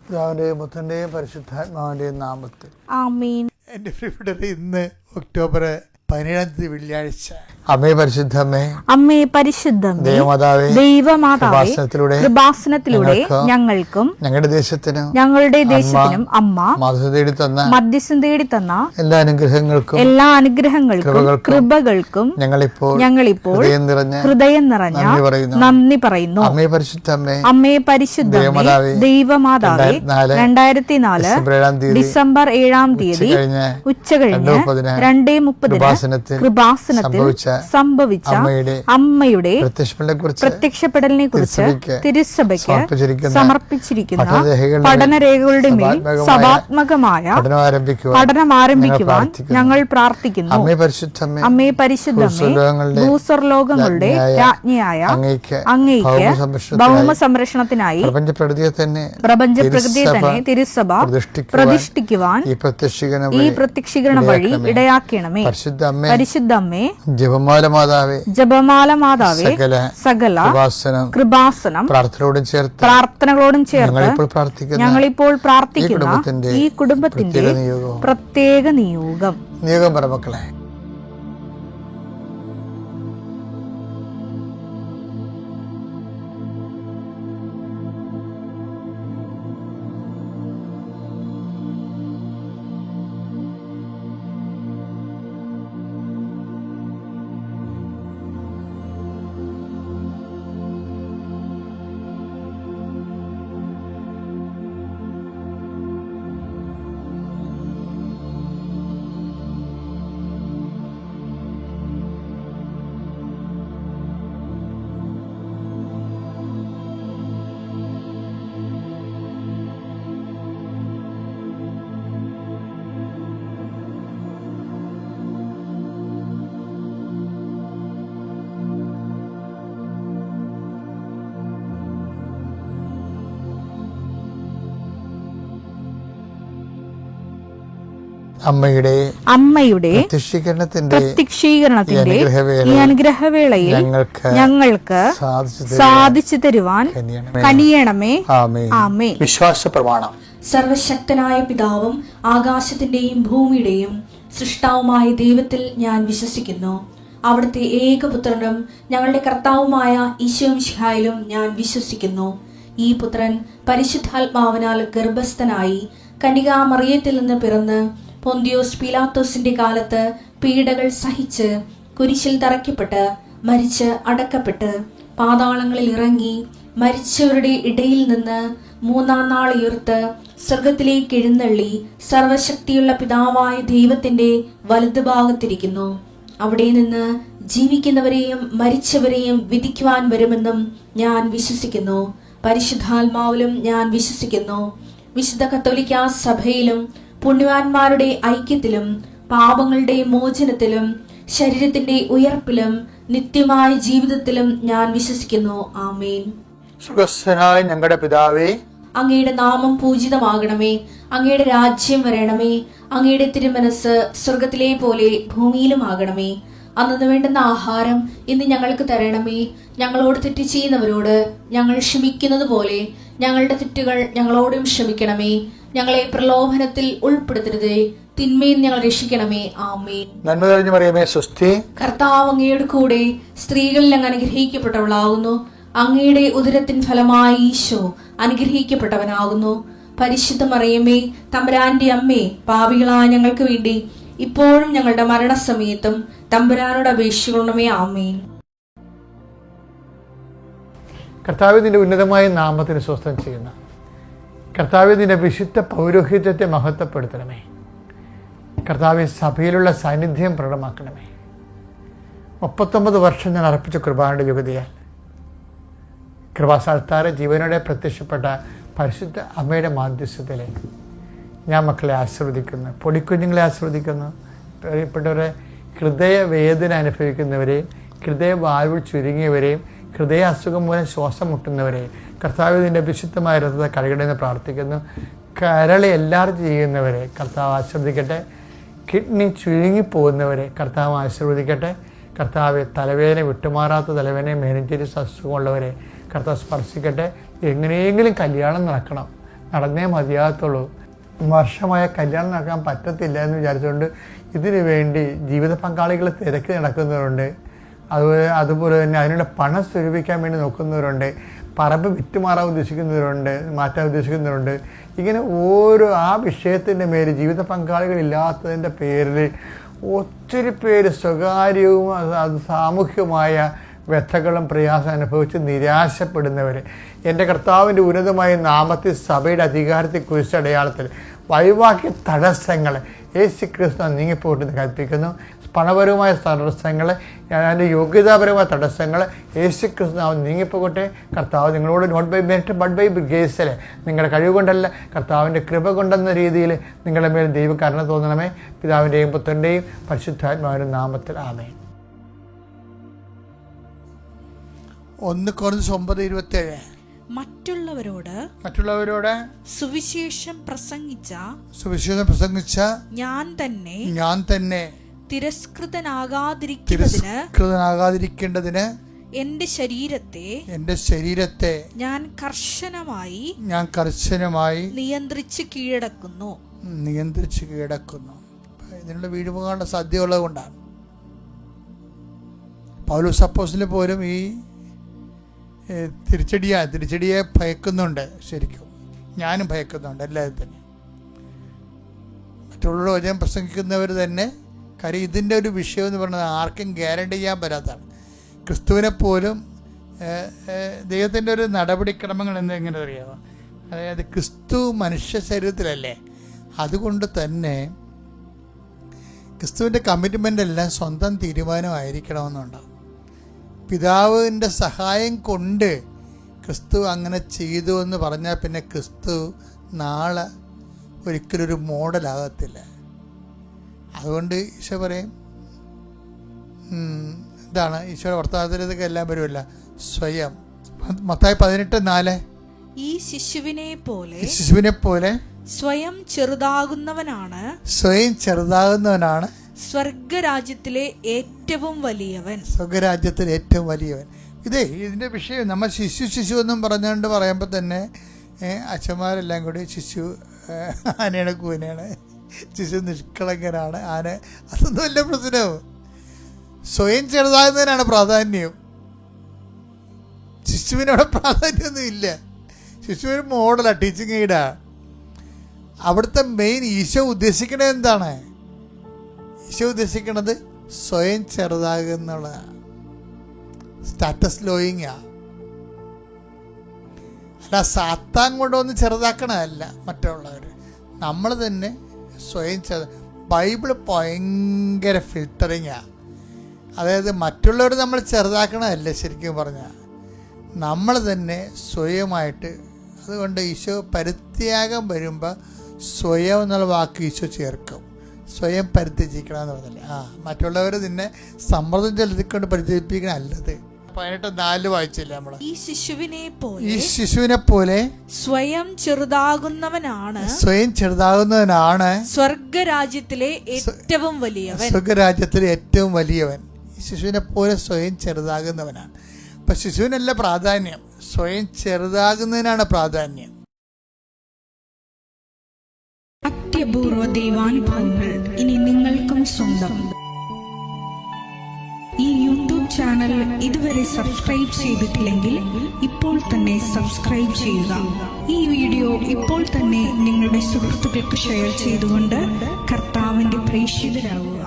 പിതാവിന്റെയും പുത്രന്റെയും പരിശുദ്ധാത്മാവിന്റെയും നാമത്തിൽ ആമേൻ. എൻ്റെ പ്രിയപ്പെട്ടവരെ, ഇന്ന് ഒക്ടോബർ 17 വെള്ളിയാഴ്ച. അമ്മേ പരിശുദ്ധമ്മേ, അമ്മേ പരിശുദ്ധമേ, ദൈവമാതാവേ, കൃപാസനത്തിലൂടെ ഞങ്ങൾക്കും ഞങ്ങളുടെ ദേശത്തിനും അമ്മ മധ്യസ്ഥം തേടി തന്ന എല്ലാ അനുഗ്രഹങ്ങൾക്കും കൃപകൾക്കും ഞങ്ങളിപ്പോൾ ഹൃദയം നിറഞ്ഞ നന്ദി പറയുന്നു. അമ്മേ പരിശുദ്ധമേ, ദൈവമാതാവേ, 2004 ഡിസംബർ 7 ഉച്ചകഴിഞ്ഞ് 2:30 കൃപാസനത്തിൽ സംഭവിച്ച അമ്മയുടെ പ്രത്യക്ഷപ്പെടലിനെ കുറിച്ച് തിരുസഭയ്ക്ക് സമർപ്പിച്ചിരിക്കുന്ന പഠനരേഖകളുടെ മേൽ സഭാത്മകമായ പഠനം ആരംഭിക്കുവാൻ ഞങ്ങൾ പ്രാർത്ഥിക്കുന്നു. അമ്മേ പരിശുദ്ധമേ, ഭൂസ്വർലോകങ്ങളുടെ രാജ്ഞിയായ അങ്ങേയ്ക്ക് ഭൗമ സംരക്ഷണത്തിനായി പ്രപഞ്ചപ്രകൃതിയെ തന്നെ തിരുസഭ പ്രതിഷ്ഠിക്കുവാൻ ഈ പ്രത്യക്ഷീകരണ വഴി ഇടയാക്കണമേ. പരിശുദ്ധമ്മേ, ജപമാല മാതാവേ, സകല കൃപാസനം പ്രാർത്ഥനകളോടും ചേർത്ത് ഞങ്ങളിപ്പോൾ പ്രാർത്ഥിക്കുന്ന ഈ കുടുംബത്തിന്റെ പ്രത്യേക നിയോഗം പറമക്കളെ. അമ്മയുടെ പ്രത്യക്ഷീകരണത്തിന്റെ ഈ അനുഗ്രഹവേളയിൽ ഞങ്ങൾക്ക് സാധിച്ചു തരുവാൻ കനിയണമേ. ആമേൻ. വിശ്വാസ പ്രമാണം. സർവശക്തനായ പിതാവും ആകാശത്തിന്റെയും ഭൂമിയുടെയും സൃഷ്ടാവുമായ ദൈവത്തിൽ ഞാൻ വിശ്വസിക്കുന്നു. അവിടുത്തെ ഏകപുത്രനും ഞങ്ങളുടെ കർത്താവുമായ ഈശോ മിശിഹായിലും ഞാൻ വിശ്വസിക്കുന്നു. ഈ പുത്രൻ പരിശുദ്ധാത്മാവിനാൽ ഗർഭസ്ഥനായി കന്യകാമറിയത്തിൽ നിന്ന് പിറന്ന് പൊന്തിയോസ് പീലാത്തോസിന്റെ കാലത്ത് പീഡകൾ സഹിച്ച് കുരിശിൽ തറയ്ക്കപ്പെട്ട് മരിച്ച് അടക്കപ്പെട്ട് പാതാളങ്ങളിൽ ഇറങ്ങി മരിച്ചവരുടെ ഇടയിൽ നിന്ന് 3-ാം നാൾ ഉയർത്ത് സ്വർഗത്തിലേക്ക് എഴുന്നള്ളി സർവശക്തിയുള്ള പിതാവായ ദൈവത്തിന്റെ വലതുഭാഗത്തിരിക്കുന്നു. അവിടെ നിന്ന് ജീവിക്കുന്നവരെയും മരിച്ചവരെയും വിധിക്കുവാൻ വരുമെന്നും ഞാൻ വിശ്വസിക്കുന്നു. പരിശുദ്ധാത്മാവിലും ഞാൻ വിശ്വസിക്കുന്നു. വിശുദ്ധ കത്തോലിക്കാ സഭയിലും പുണ്യവാന്മാരുടെ ഐക്യത്തിലും പാപങ്ങളുടെ മോചനത്തിലും ശരീരത്തിന്റെ ഉയർപ്പിലും നിത്യമായ ജീവിതത്തിലും ഞാൻ വിശ്വസിക്കുന്നു. ആമേൻ. സുഖസ്ഥനായ ഞങ്ങളുടെ പിതാവേ, അങ്ങയുടെ നാമം പൂജിതമാകണമേ. അങ്ങയുടെ രാജ്യം വരണമേ. അങ്ങയുടെ തിരുമനസ് സ്വർഗത്തിലെ പോലെ ഭൂമിയിലും ആകണമേ. അന്നു വേണ്ടുന്ന ആഹാരം ഇന്ന് ഞങ്ങൾക്ക് തരണമേ. ഞങ്ങളോട് തെറ്റ് ചെയ്യുന്നവരോട് ഞങ്ങൾ ക്ഷമിക്കുന്നത് പോലെ ഞങ്ങളുടെ തെറ്റുകൾ ഞങ്ങളോടും ക്ഷമിക്കണമേ. ഞങ്ങളെ പ്രലോഭനത്തിൽ ഉൾപ്പെടുത്തരുതേ, തിന്മയിൽ ഞങ്ങൾ രക്ഷിക്കണമേ. ആമേൻ. നന്മ നിറഞ്ഞ മറിയമേ, സ്വസ്തി. കർത്താവ് അങ്ങയുടെ കൂടെ സ്ത്രീകളിൽ അങ്ങ് അനുഗ്രഹിക്കപ്പെട്ടവളാകുന്നു. അങ്ങയുടെ ഉദരത്തിൻ ഫലമായി ഈശോ അനുഗ്രഹിക്കപ്പെട്ടവനാകുന്നു. പരിശുദ്ധ മറിയമേ, തമ്പുരാന്റെ അമ്മേ, പാപികളായ ഞങ്ങൾക്ക് വേണ്ടി ഇപ്പോഴും ഞങ്ങളുടെ മരണസമയത്തും തമ്പുരാനോട് അപേക്ഷിക്കണമേ. ആമേൻ. കർത്താവേ, നിന്റെ ഉന്നതമായ നാമത്തിന് സ്വസ്ഥം ചെയ്യുന്ന കർത്താവേ, നിന്റെ വിശുദ്ധ പൗരോഹിത്യത്തെ മഹത്വപ്പെടുത്തണമേ. കർത്താവേ, സഭയിലുള്ള സാന്നിധ്യം പ്രകടമാക്കണമേ. 39 വർഷം ഞാൻ അർപ്പിച്ച കൃപാന്റെ യുഗതിയാൽ കൃപാസ്ഥാനത്താറെ ജീവനോടെ പ്രത്യക്ഷപ്പെട്ട പരിശുദ്ധ അമ്മയുടെ മാധ്യസ്ഥത്തിലെ ഞാൻ മക്കളെ ആശീർവദിക്കുന്നു, പൊടിക്കുഞ്ഞുങ്ങളെ ആശീർവദിക്കുന്നു. പ്രിയപ്പെട്ടവരെ, ഹൃദയവേദന അനുഭവിക്കുന്നവരെയും ഹൃദയവാൽവ് ചുരുങ്ങിയവരെയും ഹൃദയ അസുഖം മൂലം ശ്വാസം മുട്ടുന്നവരെ കർത്താവ് നിൻ്റെ വിശുദ്ധമായ രഥത്തെ കഴുകണമെന്ന് പ്രാർത്ഥിക്കുന്നു. കരളി എല്ലാവരും ചെയ്യുന്നവരെ കർത്താവ് ആശീർവദിക്കട്ടെ. കിഡ്നി ചുരുങ്ങിപ്പോകുന്നവരെ കർത്താവ് ആശീർവദിക്കട്ടെ. കർത്താവ് തലവേദന വിട്ടുമാറാത്ത തലവേദന മെനിഞ്ചൈറ്റിസ് അസുഖമുള്ളവരെ കർത്താവ് സ്പർശിക്കട്ടെ. എങ്ങനെയെങ്കിലും കല്യാണം നടക്കണം, നടന്നേ മതിയാകത്തുള്ളൂ. വർഷമായ കല്യാണം നടക്കാൻ പറ്റത്തില്ല എന്ന് വിചാരിച്ചുകൊണ്ട് ഇതിനു വേണ്ടി ജീവിത പങ്കാളികൾ തിരക്കി നടക്കുന്നവരുണ്ട്. അതുപോലെ തന്നെ അതിനുള്ള പണം സ്വരൂപിക്കാൻ വേണ്ടി നോക്കുന്നവരുണ്ട്. പറമ്പ് വിറ്റുമാറാൻ ഉദ്ദേശിക്കുന്നവരുണ്ട്, മാറ്റാൻ ഉദ്ദേശിക്കുന്നവരുണ്ട്. ഇങ്ങനെ ഓരോ ആ വിഷയത്തിൻ്റെ മേൽ ജീവിത പങ്കാളികളില്ലാത്തതിൻ്റെ പേരിൽ ഒത്തിരി പേര് സ്വകാര്യവും അത് സാമൂഹ്യമായ വ്യഥകളും പ്രയാസം അനുഭവിച്ച് നിരാശപ്പെടുന്നവർ എൻ്റെ കർത്താവിൻ്റെ ഉന്നതമായ നാമത്തിൽ സഭയുടെ അധികാരത്തെ കുറിച്ച് അടയാളത്തിൽ വൈവാഹിക തടസ്സങ്ങൾ യേശുക്രിസ്തു നീങ്ങിപ്പോട്ടെന്ന് കൽപ്പിക്കുന്നു. പണപരമായ തടസ്സങ്ങൾ, അതിൻ്റെ യോഗ്യതാപരമായ തടസ്സങ്ങൾ യേശുക്രിസ്തു നീങ്ങിപ്പോകട്ടെ. കർത്താവ് നിങ്ങളോട് not by merit but by grace, നിങ്ങളുടെ കഴിവ് കൊണ്ടല്ല കർത്താവിൻ്റെ കൃപ കൊണ്ടെന്ന രീതിയിൽ നിങ്ങളുടെ മേൽ ദൈവകരുണ തോന്നണമേ. പിതാവിൻ്റെയും പുത്രൻ്റെയും പരിശുദ്ധാത്മാവിൻ്റെ നാമത്തിൽ ആമേൻ. 1 Corinthians 9:27 മറ്റുള്ളവരോട് സുവിശേഷം പ്രസംഗിച്ച ഞാൻ തന്നെ തിരസ്കൃതനാകാതിരിക്കേണ്ടതിന് എന്റെ ശരീരത്തെ ഞാൻ കർശനമായി നിയന്ത്രിച്ച് കീഴടക്കുന്നു. ഇതിനുള്ള വീഴുപോകാനുള്ള സാധ്യതയുള്ളത് കൊണ്ടാണ് പൗലോസ് അപ്പോസ്തലൻ പോലും ഈ തിരിച്ചടിയെ ഭയക്കുന്നുണ്ട്. ശരിക്കും ഞാനും ഭയക്കുന്നുണ്ട്, എല്ലാവരും തന്നെ. മറ്റുള്ള വചനം പ്രസംഗിക്കുന്നവർ തന്നെ. കാര്യം ഇതിൻ്റെ ഒരു വിഷയം എന്ന് പറയുന്നത് ആർക്കും ഗ്യാരണ്ടി ചെയ്യാൻ പറ്റാത്തതാണ്. ക്രിസ്തുവിനെ പോലും ദൈവത്തിൻ്റെ ഒരു നടപടിക്രമങ്ങൾ എങ്ങനെ അറിയാമോ? അതായത് ക്രിസ്തു മനുഷ്യ ശരീരത്തിലല്ലേ, അതുകൊണ്ട് തന്നെ ക്രിസ്തുവിൻ്റെ കമ്മിറ്റ്മെൻ്റ് എല്ലാം സ്വന്തം തീരുമാനമായിരിക്കണമെന്നുണ്ടാവും. പിതാവിൻ്റെ സഹായം കൊണ്ട് ക്രിസ്തു അങ്ങനെ ചെയ്തു എന്ന് പറഞ്ഞാൽ പിന്നെ ക്രിസ്തു നാളെ ഒരിക്കലും ഒരു മോഡലാകത്തില്ല. അതുകൊണ്ട് ഈശോ പറയും, ഇതാണ് ഈശോയുടെ വർത്തമാനത്തിലേക്ക് എല്ലാം വരുമല്ല, സ്വയം. മത്തായി 18:4 ഈ ശിശുവിനെ പോലെ സ്വയം ചെറുതാകുന്നവനാണ് സ്വർഗരാജ്യത്തിലെ ഏറ്റവും വലിയവൻ. ഇതേ ഇതിൻ്റെ വിഷയം നമ്മൾ ശിശു എന്നും പറഞ്ഞുകൊണ്ട് പറയുമ്പോൾ തന്നെ അച്ഛന്മാരെല്ലാം കൂടി ശിശു ആനയാണ്, കൂനയാണ്, ശിശു നിഷ്കളങ്കനാണ്, ആന, അതൊന്നും വലിയ പ്രശ്നവും. സ്വയം ചെറുതാകുന്നതിനാണ് പ്രാധാന്യം. ശിശുവിനവിടെ പ്രാധാന്യമൊന്നും ഇല്ല. ശിശു ഒരു മോഡലാണ്, ടീച്ചിങ് എയ്ഡാ. അവിടുത്തെ മെയിൻ ഈശോ ഉദ്ദേശിക്കണത് എന്താണ്? ഈശോ ഉദ്ദേശിക്കണത് സ്വയം ചെറുതാകുക എന്നുള്ളതാണ്. സ്റ്റാറ്റസ് ലോയിങ്. അല്ല സാത്താൻ കൊണ്ടൊന്ന് ചെറുതാക്കണമല്ല മറ്റുള്ളവർ, നമ്മൾ തന്നെ സ്വയം ബൈബിള് ഭയങ്കര ഫിൽട്ടറിങ്ങാണ്. അതായത് മറ്റുള്ളവർ നമ്മൾ ചെറുതാക്കണമല്ല, ശരിക്കും പറഞ്ഞാൽ നമ്മൾ തന്നെ സ്വയമായിട്ട്. അതുകൊണ്ട് ഈശോ പരിത്യാഗം വരുമ്പോൾ സ്വയം എന്നുള്ള വാക്ക് ഈശോ ചേർക്കും. സ്വയം പരിത്യജിക്കണം എന്ന് പറഞ്ഞില്ലേ. മറ്റുള്ളവർ നിന്നെ സമ്മർദ്ദം ചെലുത്തിക്കൊണ്ട് പരിചയിപ്പിക്കണം അല്ലത്. 18:4 വായിച്ചില്ല നമ്മൾ. ഈ ശിശുവിനെ പോലെ സ്വയം ചെറുതാകുന്നവനാണ് സ്വർഗരാജ്യത്തിലെ ഏറ്റവും വലിയവൻ. ഈ ശിശുവിനെ പോലെ സ്വയം ചെറുതാകുന്നവനാണ്. അപ്പൊ ശിശുവിനല്ല പ്രാധാന്യം, സ്വയം ചെറുതാകുന്നതിനാണ് പ്രാധാന്യം. അത്യപൂർവ ദൈവാനുഭവങ്ങൾ ഇനി നിങ്ങൾക്കും സ്വന്തം. ഈ യൂട്യൂബ് ചാനൽ ഇതുവരെ സബ്സ്ക്രൈബ് ചെയ്തിട്ടില്ലെങ്കിൽ ഇപ്പോൾ തന്നെ സബ്സ്ക്രൈബ് ചെയ്യുക. ഈ വീഡിയോ ഇപ്പോൾ തന്നെ നിങ്ങളുടെ സുഹൃത്തുക്കൾക്ക് ഷെയർ ചെയ്തുകൊണ്ട് കർത്താവിന്റെ പ്രേക്ഷിതരാകുക.